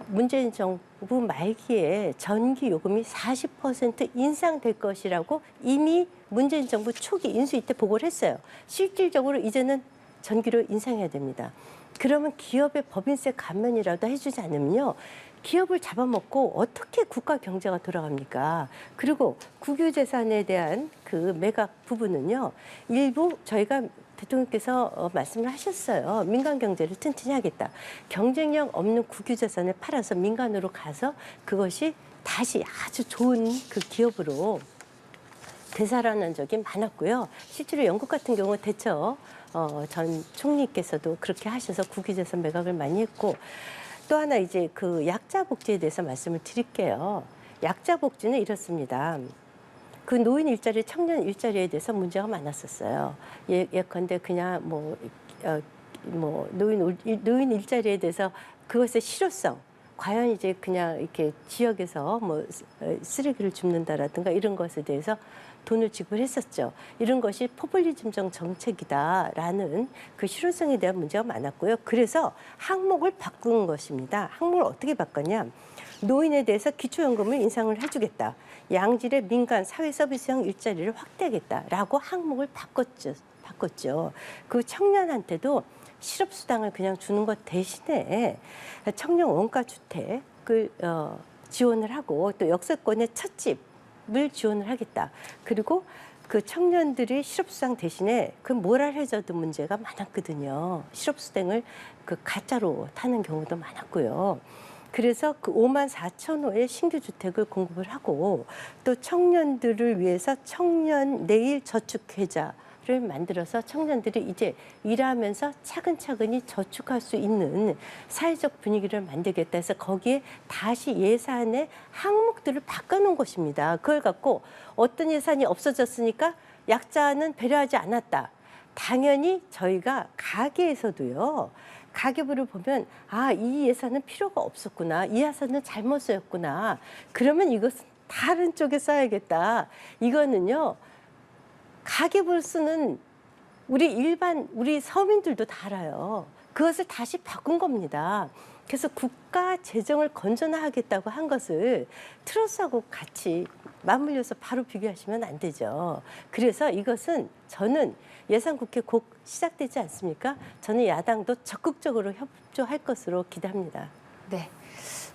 문재인 정부 말기에 전기 요금이 40% 인상될 것이라고 이미 문재인 정부 초기 인수위 때 보고를 했어요. 실질적으로 이제는 전기료 인상해야 됩니다. 그러면 기업의 법인세 감면이라도 해주지 않으면요. 기업을 잡아먹고 어떻게 국가 경제가 돌아갑니까? 그리고 국유재산에 대한 그 매각 부분은요. 일부 저희가 대통령께서 말씀을 하셨어요. 민간 경제를 튼튼히 하겠다. 경쟁력 없는 국유재산을 팔아서 민간으로 가서 그것이 다시 아주 좋은 그 기업으로 되살아난 적이 많았고요. 실제로 영국 같은 경우 대처 전 총리께서도 그렇게 하셔서 국유재산 매각을 많이 했고 또 하나 이제 그 약자 복지에 대해서 말씀을 드릴게요. 약자 복지는 이렇습니다. 그 노인 일자리, 청년 일자리에 대해서 문제가 많았었어요. 예컨대 그냥 노인 일자리에 대해서 그것의 실효성, 과연 이제 그냥 이렇게 지역에서 뭐 쓰레기를 줍는다라든가 이런 것에 대해서 돈을 지급했었죠. 이런 것이 포퓰리즘적 정책이다라는 그 실효성에 대한 문제가 많았고요. 그래서 항목을 바꾼 것입니다. 항목을 어떻게 바꿨냐? 노인에 대해서 기초연금을 인상을 해주겠다. 양질의 민간 사회서비스형 일자리를 확대하겠다라고 항목을 바꿨죠. 그 청년한테도 실업수당을 그냥 주는 것 대신에 청년 원가주택을 지원을 하고 또 역세권의 찻집을 지원을 하겠다. 그리고 그 청년들이 실업수당 대신에 그 모랄 해저드 문제가 많았거든요. 실업수당을 그 가짜로 타는 경우도 많았고요. 그래서 그 5만 4천 호의 신규 주택을 공급을 하고 또 청년들을 위해서 청년 내일 저축계좌를 만들어서 청년들이 이제 일하면서 차근차근히 저축할 수 있는 사회적 분위기를 만들겠다 해서 거기에 다시 예산의 항목들을 바꿔놓은 것입니다. 그걸 갖고 어떤 예산이 없어졌으니까 약자는 배려하지 않았다. 당연히 저희가 가계에서도요. 가계부를 보면 아, 이 예산은 필요가 없었구나. 이 예산은 잘못 쓰였구나. 그러면 이것은 다른 쪽에 써야겠다. 이거는요. 가계부를 쓰는 우리 서민들도 다 알아요. 그것을 다시 바꾼 겁니다. 그래서 국가 재정을 건전하겠다고 한 것을 트러스하고 같이 맞물려서 바로 비교하시면 안 되죠. 그래서 이것은 저는 예산국회 곧 시작되지 않습니까? 저는 야당도 적극적으로 협조할 것으로 기대합니다. 네.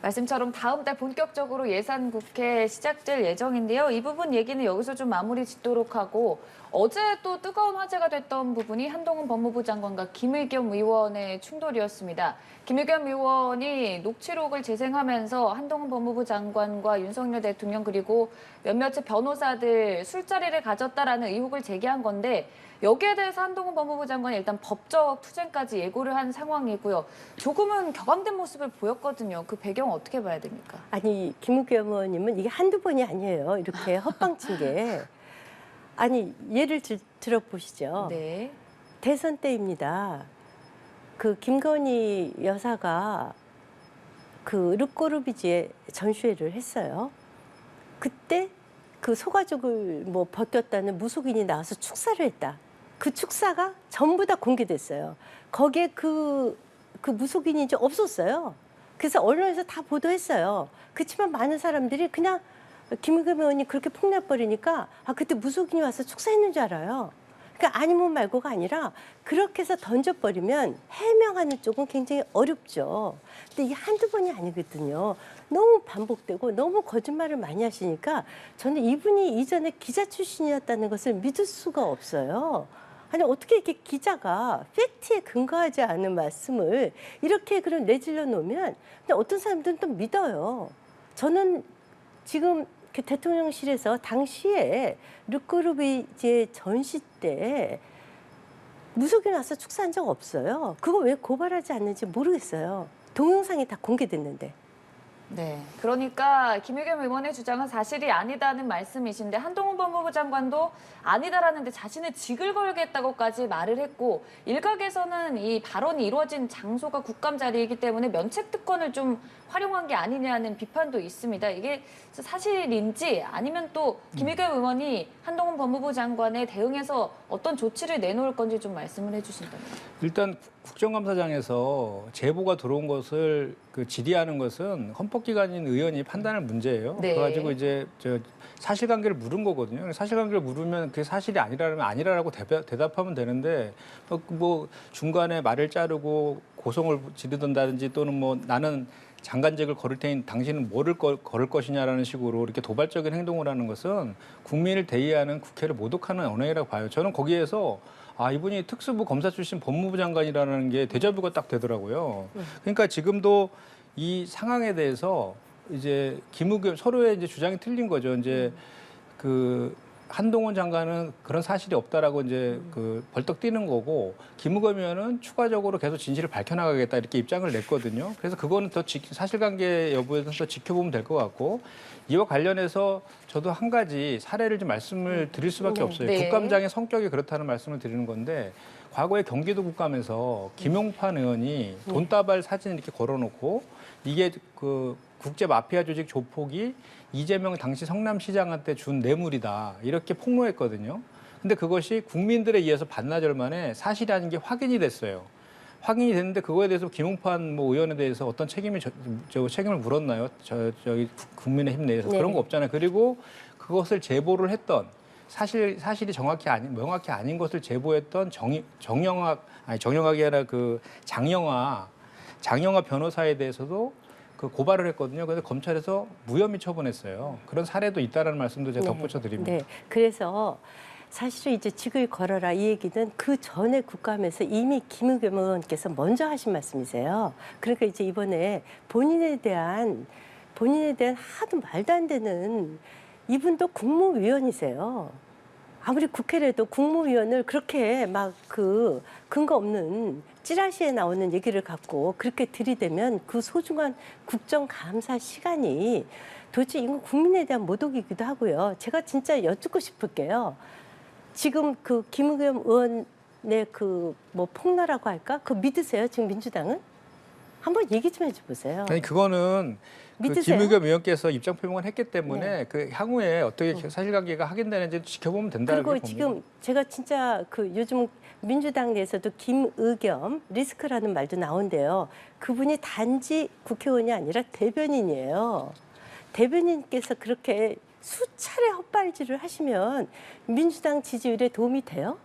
말씀처럼 다음 달 본격적으로 예산국회 시작될 예정인데요. 이 부분 얘기는 여기서 좀 마무리 짓도록 하고 어제 또 뜨거운 화제가 됐던 부분이 한동훈 법무부 장관과 김의겸 의원의 충돌이었습니다. 김의겸 의원이 녹취록을 재생하면서 한동훈 법무부 장관과 윤석열 대통령 그리고 몇몇의 변호사들 술자리를 가졌다라는 의혹을 제기한 건데 여기에 대해서 한동훈 법무부 장관이 일단 법적 투쟁까지 예고를 한 상황이고요. 조금은 격앙된 모습을 보였거든요. 그 배경 어떻게 봐야 됩니까? 아니 김의겸 의원님은 이게 한두 번이 아니에요. 이렇게 헛방친 게. 아니 예를 들어보시죠. 네. 대선 때입니다. 그 김건희 여사가 그 르꼬르비지에 전시회를 했어요. 그때 그 소가죽을 뭐 벗겼다는 무속인이 나와서 축사를 했다. 그 축사가 전부 다 공개됐어요. 거기에 그 무속인이 이제 없었어요. 그래서 언론에서 다 보도했어요. 그렇지만 많은 사람들이 그냥 김의겸 의원이 그렇게 폭내버리니까 아 그때 무속인이 와서 축사했는 줄 알아요. 그러니까 아니면 말고가 아니라 그렇게 해서 던져버리면 해명하는 쪽은 굉장히 어렵죠. 근데 이게 한두 번이 아니거든요. 너무 반복되고 너무 거짓말을 많이 하시니까 저는 이분이 이전에 기자 출신이었다는 것을 믿을 수가 없어요. 아니 어떻게 이렇게 기자가 팩트에 근거하지 않은 말씀을 이렇게 그럼 내질러 놓으면 근데 어떤 사람들은 또 믿어요. 저는 지금 그 대통령실에서 당시에 르꼬르비제 전시 때 무속인 와서 축사한 적 없어요. 그거 왜 고발하지 않는지 모르겠어요. 동영상이 다 공개됐는데. 네. 그러니까 김의겸 의원의 주장은 사실이 아니다는 말씀이신데 한동훈 법무부 장관도 아니다라는데 자신의 직을 걸겠다고까지 말을 했고 일각에서는 이 발언이 이루어진 장소가 국감 자리이기 때문에 면책 특권을 좀 활용한 게 아니냐는 비판도 있습니다. 이게 사실인지 아니면 또 김의겸 의원이 한동훈 법무부 장관에 대응해서 어떤 조치를 내놓을 건지 좀 말씀을 해주신다면. 일단 국정감사장에서 제보가 들어온 것을 그 질의하는 것은 헌법기관인 의원이 판단할 문제예요. 네. 그래가지고 이제 사실관계를 물은 거거든요. 사실관계를 물으면 그게 사실이 아니라면 아니라라고 대답하면 되는데 뭐 중간에 말을 자르고 고성을 지르든다든지 또는 뭐 나는 장관직을 걸을 테니 당신은 뭐를 걸을 것이냐라는 식으로 이렇게 도발적인 행동을 하는 것은 국민을 대의하는 국회를 모독하는 언행이라고 봐요. 저는 거기에서 아, 이분이 특수부 검사 출신 법무부 장관이라는 게 데자뷰가 딱 되더라고요. 그러니까 지금도 이 상황에 대해서 이제 김의겸 서로의 이제 주장이 틀린 거죠. 이제 그 한동훈 장관은 그런 사실이 없다라고 이제 그 벌떡 뛰는 거고 김의겸 의원은 추가적으로 계속 진실을 밝혀나가겠다 이렇게 입장을 냈거든요. 그래서 그거는 더 사실관계 여부에서 더 지켜보면 될 것 같고 이와 관련해서 저도 한 가지 사례를 좀 말씀을 드릴 수밖에 없어요. 네. 국감장의 성격이 그렇다는 말씀을 드리는 건데 과거에 경기도 국감에서 김용판 의원이 돈다발 사진을 이렇게 걸어놓고 이게 그 국제 마피아 조직 조폭이 이재명 당시 성남시장한테 준 뇌물이다 이렇게 폭로했거든요. 근데 그것이 국민들에 의해서 반나절 만에 사실이 아닌 게 확인이 됐어요. 확인이 됐는데 그거에 대해서 김용판 뭐 의원에 대해서 어떤 책임을 물었나요? 저기 국민의힘 내에서 네. 그런 거 없잖아요. 그리고 그것을 제보를 했던 사실이 명확히 아닌 것을 제보했던 정영학이 아니라 그 장영화 변호사에 대해서도 그 고발을 했거든요. 그래서 검찰에서 무혐의 처분했어요. 그런 사례도 있다라는 말씀도 제가 덧붙여 드립니다. 네. 그래서 사실은 이제 직을 걸어라 이 얘기는 그 전에 국감에서 이미 김의겸 의원께서 먼저 하신 말씀이세요. 그러니까 이제 이번에 본인에 대한 하도 말도 안 되는, 이분도 국무위원이세요. 아무리 국회라도 국무위원을 그렇게 막 그 근거 없는 찌라시에 나오는 얘기를 갖고 그렇게 들이대면 그 소중한 국정감사 시간이 도대체 이건 국민에 대한 모독이기도 하고요. 제가 진짜 여쭙고 싶을게요. 지금 그 김의겸 의원의 그 뭐 폭로라고 할까? 그거 믿으세요? 지금 민주당은? 한번 얘기 좀 해줘보세요. 아니 그거는 그 믿으세요? 김의겸 의원께서 입장 표명을 했기 때문에 네. 그 향후에 어떻게 사실관계가 확인되는지 지켜보면 된다고 그리고 봅니다. 지금 제가 진짜 그 요즘 민주당 내에서도 김의겸 리스크라는 말도 나온대요. 그분이 단지 국회의원이 아니라 대변인이에요. 대변인께서 그렇게 수차례 헛발질을 하시면 민주당 지지율에 도움이 돼요?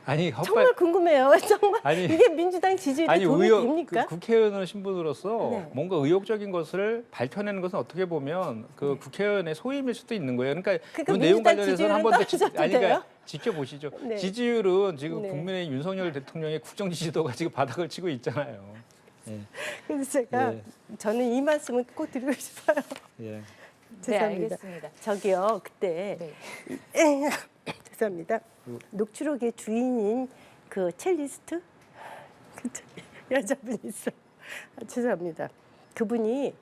아니 정말 궁금해요. 정말 아니, 이게 민주당 지지율에 도움이 됩니까? 국회의원 신분으로서 네. 뭔가 의욕적인 것을 밝혀내는 것은 어떻게 보면 그 국회의원의 소임일 수도 있는 거예요. 그러니까 이 내용 민주당 관련해서는 한 번 더 지지율은 떨어져도 돼요? 지켜보시죠. 네. 지지율은 지금 네. 국민의 윤석열 대통령의 국정 지지도가 지금 바닥을 치고 있잖아요. 예. 그래서 제가 예. 저는 이 말씀을 꼭 드리고 싶어요. 예. 네, 죄송합니다. 알겠습니다. 저기요 그때 네. 죄송합니다. 녹취록의 주인인 그 첼리스트 그 여자분이 있어. 죄송합니다. 그분이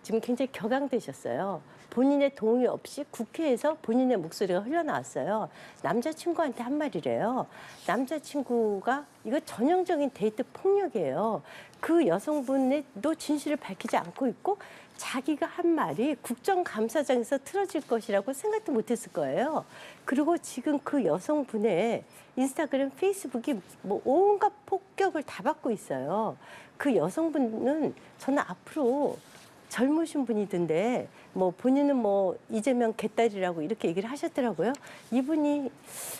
지금 굉장히 격앙되셨어요. 본인의 동의 없이 국회에서 본인의 목소리가 흘러나왔어요. 남자친구한테 한 말이래요. 남자친구가 이거 전형적인 데이트 폭력이에요. 그 여성분도 진실을 밝히지 않고 있고 자기가 한 말이 국정감사장에서 틀어질 것이라고 생각도 못했을 거예요. 그리고 지금 그 여성분의 인스타그램, 페이스북이 뭐 온갖 폭격을 다 받고 있어요. 그 여성분은 저는 앞으로 젊으신 분이던데 뭐 본인은 뭐 이재명 개딸이라고 이렇게 얘기를 하셨더라고요. 이분이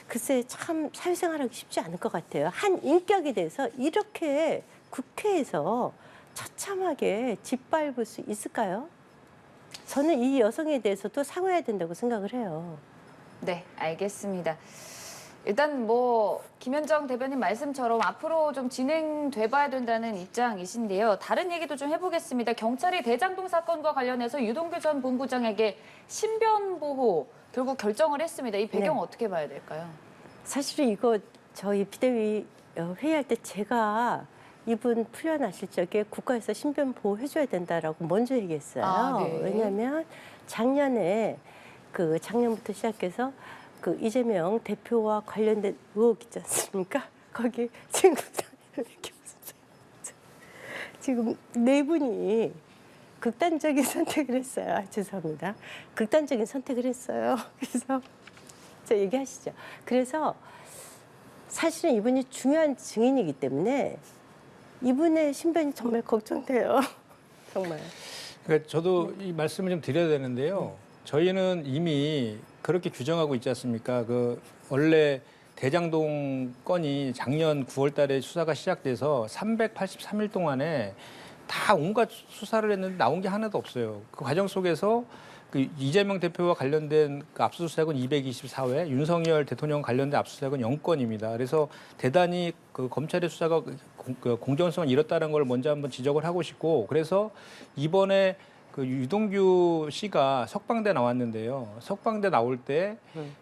글쎄 참 사회생활하기 쉽지 않을 것 같아요. 한 인격에 대해서 이렇게 국회에서 처참하게 짓밟을 수 있을까요? 저는 이 여성에 대해서도 사과해야 된다고 생각을 해요. 네, 알겠습니다. 일단 뭐 김현정 대변인 말씀처럼 앞으로 좀 진행돼 봐야 된다는 입장이신데요. 다른 얘기도 좀 해보겠습니다. 경찰이 대장동 사건과 관련해서 유동규 전 본부장에게 신변 보호 결국 결정을 했습니다. 이 배경 네. 어떻게 봐야 될까요? 사실은 이거 저희 비대위 회의할 때 제가 이분 풀려나실 적에 국가에서 신변 보호해줘야 된다라고 먼저 얘기했어요. 아, 네. 왜냐하면 작년부터 시작해서 그 이재명 대표와 관련된 의혹 있지 않습니까? 거기 지금 이렇게 웃으세요. 지금 네 분이 극단적인 선택을 했어요. 아, 죄송합니다. 극단적인 선택을 했어요. 그래서 저 얘기하시죠. 그래서 사실은 이분이 중요한 증인이기 때문에 이분의 신변이 정말 걱정돼요. 정말. 그러니까 저도 이 말씀을 좀 드려야 되는데요. 저희는 이미 그렇게 규정하고 있지 않습니까? 그 원래 대장동 건이 작년 9월 달에 수사가 시작돼서 383일 동안에 다 온갖 수사를 했는데 나온 게 하나도 없어요. 그 과정 속에서 그 이재명 대표와 관련된 그 압수수색은 224회, 윤석열 대통령 관련된 압수수색은 0건입니다. 그래서 대단히 그 검찰의 수사가 공정성을 잃었다는 걸 먼저 한번 지적을 하고 싶고, 그래서 이번에 그 유동규 씨가 석방돼 나왔는데요. 석방돼 나올 때,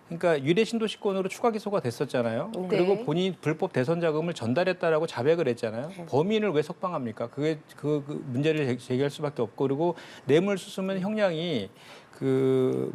그러니까 유례 신도시권으로 추가 기소가 됐었잖아요. 네. 그리고 본인이 불법 대선 자금을 전달했다라고 자백을 했잖아요. 범인을 왜 석방합니까? 그게 그 문제를 제기할 수밖에 없고, 그리고 뇌물 수수면 형량이 그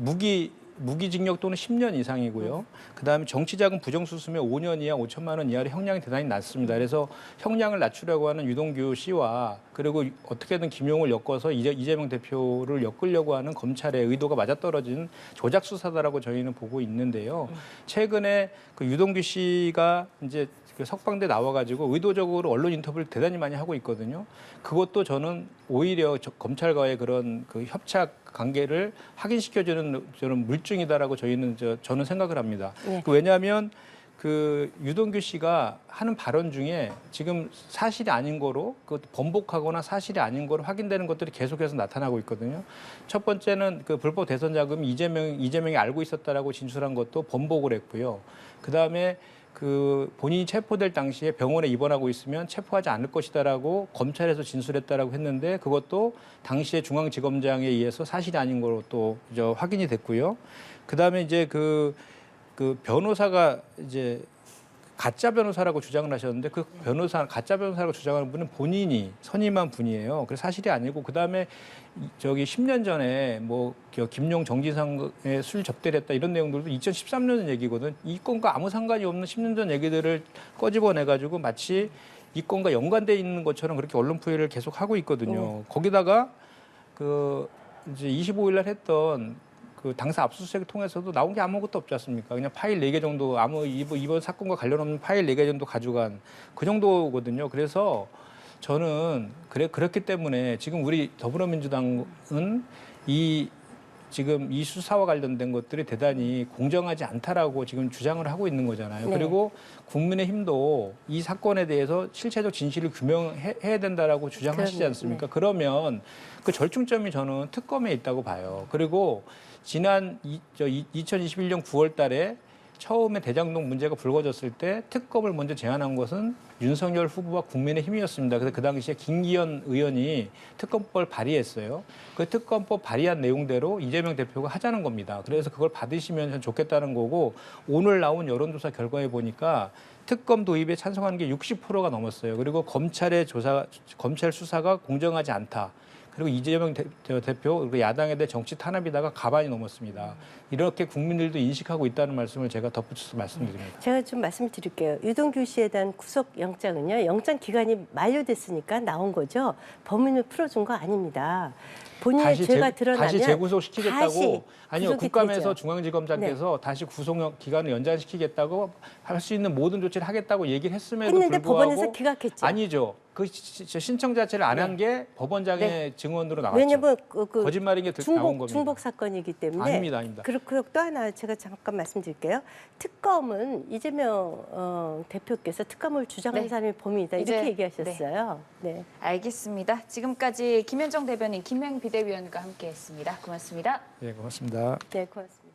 무기징역 또는 10년 이상이고요. 그다음에 정치자금 부정수수면 5년 이하 5천만 원 이하로 형량이 대단히 낮습니다. 그래서 형량을 낮추려고 하는 유동규 씨와 그리고 어떻게든 김용을 엮어서 이재명 대표를 엮으려고 하는 검찰의 의도가 맞아떨어진 조작 수사다라고 저희는 보고 있는데요. 최근에 그 유동규 씨가 이제 그 석방돼 나와가지고 의도적으로 언론 인터뷰를 대단히 많이 하고 있거든요. 그것도 저는 오히려 검찰과의 그런 그 협착 관계를 확인시켜주는 저는 물증이다라고 저는 생각을 합니다. 네. 왜냐하면 그 유동규 씨가 하는 발언 중에 지금 사실이 아닌 거로 그 번복하거나 사실이 아닌 거로 확인되는 것들이 계속해서 나타나고 있거든요. 첫 번째는 그 불법 대선 자금이 이재명이 알고 있었다라고 진술한 것도 번복을 했고요. 그 다음에 그 본인이 체포될 당시에 병원에 입원하고 있으면 체포하지 않을 것이다라고 검찰에서 진술했다라고 했는데 그것도 당시에 중앙지검장에 의해서 사실이 아닌 거로 또 확인이 됐고요. 그 다음에 이제 그 변호사가 이제 가짜 변호사라고 주장을 하셨는데 그 가짜 변호사라고 주장하는 분은 본인이 선임한 분이에요. 그래서 사실이 아니고 그다음에 저기 10년 전에 뭐 김용 정진상에 술 접대를 했다 이런 내용들도 2013년 얘기거든. 이 건과 아무 상관이 없는 10년 전 얘기들을 꺼집어내 가지고 마치 이 건과 연관돼 있는 것처럼 그렇게 언론 표현을 계속 하고 있거든요. 거기다가 그 이제 25일 날 했던 그 당사 압수수색을 통해서도 나온 게 아무것도 없지 않습니까? 그냥 파일 4개 정도 이번 사건과 관련 없는 파일 4개 정도 가져간 그 정도거든요. 그래서 저는 그렇기 때문에 지금 우리 더불어민주당은 지금 이 수사와 관련된 것들이 대단히 공정하지 않다라고 지금 주장을 하고 있는 거잖아요. 네. 그리고 국민의힘도 이 사건에 대해서 실체적 진실을 규명해야 된다라고 주장하시지 않습니까? 네. 그러면 그 절충점이 저는 특검에 있다고 봐요. 그리고 지난 2021년 9월 달에 처음에 대장동 문제가 불거졌을 때 특검을 먼저 제안한 것은 윤석열 후보와 국민의힘이었습니다. 그래서 그 당시에 김기현 의원이 특검법을 발의했어요. 그 특검법 발의한 내용대로 이재명 대표가 하자는 겁니다. 그래서 그걸 받으시면 전 좋겠다는 거고 오늘 나온 여론조사 결과에 보니까 특검 도입에 찬성하는 게 60%가 넘었어요. 그리고 검찰 수사가 공정하지 않다. 그리고 이재명 대표 그리고 야당에 대해 정치 탄압이다가 가반이 넘었습니다. 이렇게 국민들도 인식하고 있다는 말씀을 제가 덧붙여서 말씀드립니다. 제가 좀 말씀드릴게요. 유동규 씨에 대한 구속영장은요. 영장 기간이 만료됐으니까 나온 거죠. 범인을 풀어준 거 아닙니다. 본인의 죄가 드러나면 다시 재구속시키겠다고 다시 아니요 구속이 국감에서 되죠. 중앙지검장께서 다시 구속 기간을 연장시키겠다고 할 수 있는 모든 조치를 하겠다고 얘기를 했음에도 했는데 불구하고 법원에서 기각했죠. 아니죠. 그 신청 자체를 안 한 게 법원장의 네. 증언으로 나왔죠. 왜냐면 거짓말인 게 나온 겁니다. 중복 사건이기 때문에. 아닙니다. 그리고 또 하나 제가 잠깐 말씀드릴게요. 특검은 이재명 대표께서 특검을 주장하는 네. 사람이 범인이다 이제, 이렇게 얘기하셨어요. 네. 알겠습니다. 지금까지 김현정 대변인, 김행 비대위원과 함께했습니다. 고맙습니다. 네, 고맙습니다. 네, 고맙습니다.